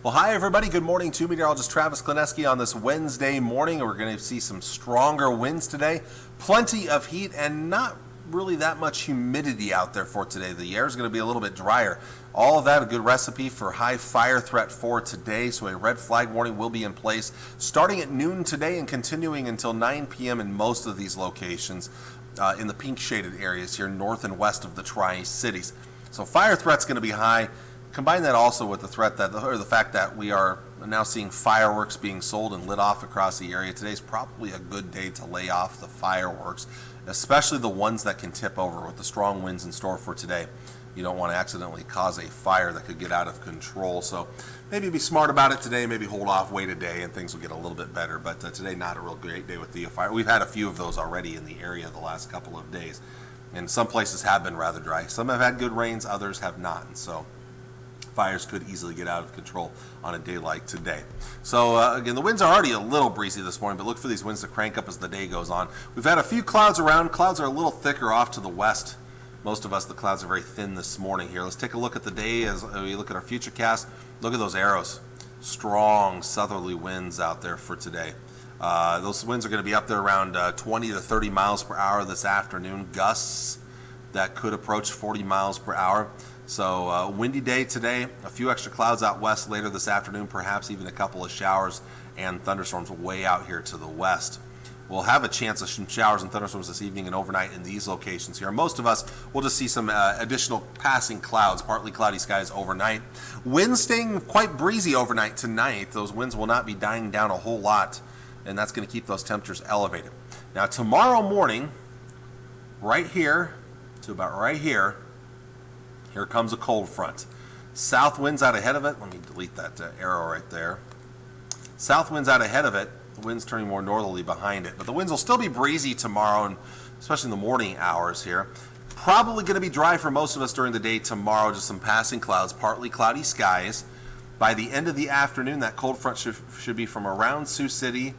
Well, hi everybody. Good morning to meteorologist Travis Kleneski on this Wednesday morning. We're going to see some stronger winds today, plenty of heat, and not really that much humidity out there for today. The air is going to be a little bit drier. All of that a good recipe for high fire threat for today. So a red flag warning will be in place starting at noon today and continuing until 9 p.m. in most of these locations in the pink shaded areas here north and west of the Tri-Cities. So fire threat's going to be high. Combine that also with the threat that, or the fact that we are now seeing fireworks being sold and lit off across the area. Today's probably a good day to lay off the fireworks, especially the ones that can tip over with the strong winds in store for today. You don't want to accidentally cause a fire that could get out of control. So maybe be smart about it today, maybe hold off, wait a day, and things will get a little bit better. But today, not a real great day with the fire. We've had a few of those already in the area the last couple of days. And some places have been rather dry. Some have had good rains, others have not. And so fires could easily get out of control on a day like today. So again, the winds are already a little breezy this morning, but look for these winds to crank up as the day goes on. We've had a few clouds around. Clouds are a little thicker off to the west. Most of us, the clouds are very thin this morning here. Let's take a look at the day as we look at our futurecast. Look at those arrows. Strong southerly winds out there for today. Those winds are going to be up there around 20 to 30 miles per hour this afternoon. Gusts that could approach 40 miles per hour. So windy day today, a few extra clouds out west later this afternoon, perhaps even a couple of showers and thunderstorms way out here to the west. We'll have a chance of some showers and thunderstorms this evening and overnight in these locations here. Most of us will just see some additional passing clouds, partly cloudy skies overnight. Winds staying quite breezy overnight tonight. Those winds will not be dying down a whole lot, and that's going to keep those temperatures elevated. Now tomorrow morning, right here to about right here, here comes a cold front. South winds out ahead of it. Let me delete that arrow right there. South winds out ahead of it. The wind's turning more northerly behind it. But the winds will still be breezy tomorrow, and especially in the morning hours here. Probably going to be dry for most of us during the day tomorrow. Just some passing clouds, partly cloudy skies. By the end of the afternoon, that cold front should be from around Sioux City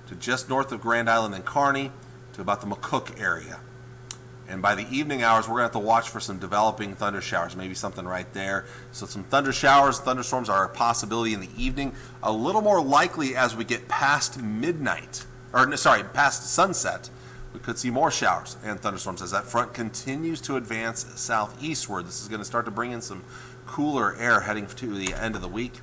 to just north of Grand Island and Kearney to about the McCook area. And by the evening hours, we're going to have to watch for some developing thunder showers, maybe something right there. So some thunder showers, thunderstorms are a possibility in the evening. A little more likely as we get past midnight, past sunset. We could see more showers and thunderstorms as that front continues to advance southeastward. This is going to start to bring in some cooler air heading to the end of the week.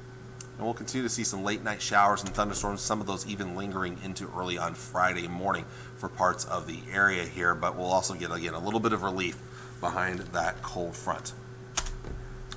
And we'll continue to see some late night showers and thunderstorms, some of those even lingering into early on Friday morning for parts of the area here. But we'll also get, again, a little bit of relief behind that cold front.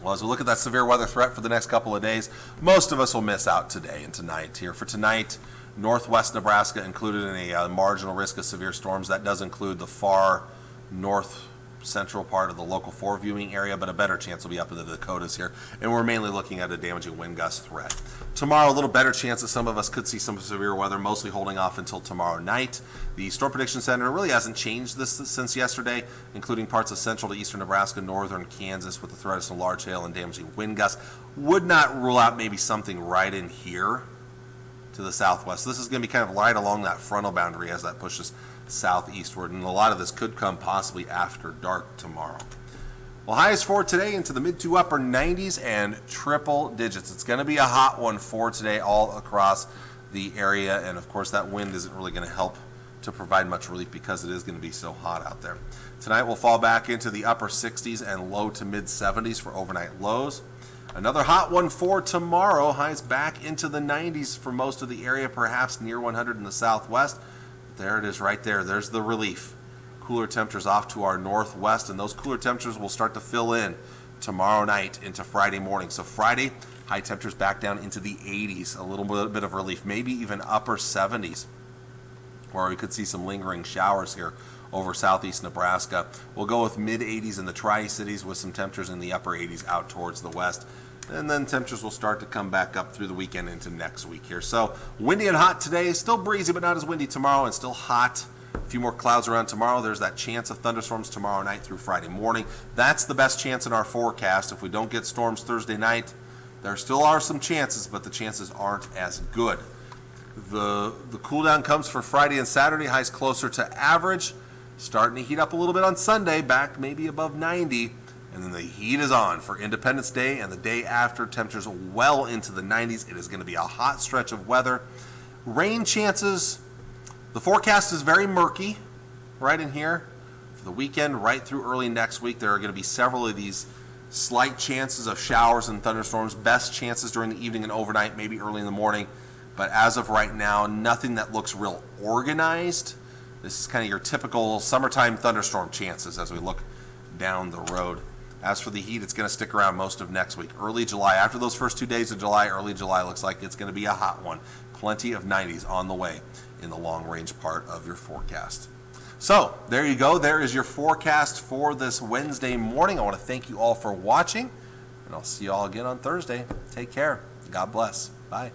Well, as we look at that severe weather threat for the next couple of days, most of us will miss out today and tonight here. For tonight, northwest Nebraska included in a marginal risk of severe storms. That does include the far north central part of the local 4 viewing area, but a better chance will be up in the Dakotas here, and we're mainly looking at a damaging wind gust threat. Tomorrow, a little better chance that some of us could see some severe weather, mostly holding off until tomorrow night. The Storm Prediction Center really hasn't changed this since yesterday, including parts of central to eastern Nebraska, northern Kansas with the threat of some large hail and damaging wind gusts. Would not rule out maybe something right in here to the southwest. This is going to be kind of right along that frontal boundary as that pushes southeastward, and a lot of this could come possibly after dark tomorrow. Well, highs for today into the mid to upper 90s and triple digits. It's going to be a hot one for today all across the area, and of course that wind isn't really going to help to provide much relief because it is going to be so hot out there. Tonight we'll fall back into the upper 60s and low to mid 70s for overnight lows. Another hot one for tomorrow, highs back into the 90s for most of the area, perhaps near 100 in the southwest. There it is right there. There's the relief. Cooler temperatures off to our northwest, and those cooler temperatures will start to fill in tomorrow night into Friday morning. So Friday, high temperatures back down into the 80s, a little bit of relief, maybe even upper 70s, where we could see some lingering showers here over southeast Nebraska. We'll go with mid 80s in the Tri-Cities with some temperatures in the upper 80s out towards the west. And then temperatures will start to come back up through the weekend into next week here. So windy and hot today, still breezy but not as windy tomorrow, and still hot. A few more clouds around tomorrow. There's that chance of thunderstorms tomorrow night through Friday morning. That's the best chance in our forecast. If we don't get storms Thursday night, there still are some chances, but the chances aren't as good. The cool down comes for Friday and Saturday, highs closer to average. Starting to heat up a little bit on Sunday, back maybe above 90. And then the heat is on for Independence Day and the day after. Temperatures well into the 90s. It is going to be a hot stretch of weather. Rain chances, the forecast is very murky right in here. For the weekend, right through early next week, there are going to be several of these slight chances of showers and thunderstorms. Best chances during the evening and overnight, maybe early in the morning. But as of right now, nothing that looks real organized. This is kind of your typical summertime thunderstorm chances as we look down the road. As for the heat, it's going to stick around most of next week. Early July, after those first 2 days of July, early July looks like it's going to be a hot one. Plenty of 90s on the way in the long-range part of your forecast. So, there you go. There is your forecast for this Wednesday morning. I want to thank you all for watching, and I'll see you all again on Thursday. Take care. God bless. Bye.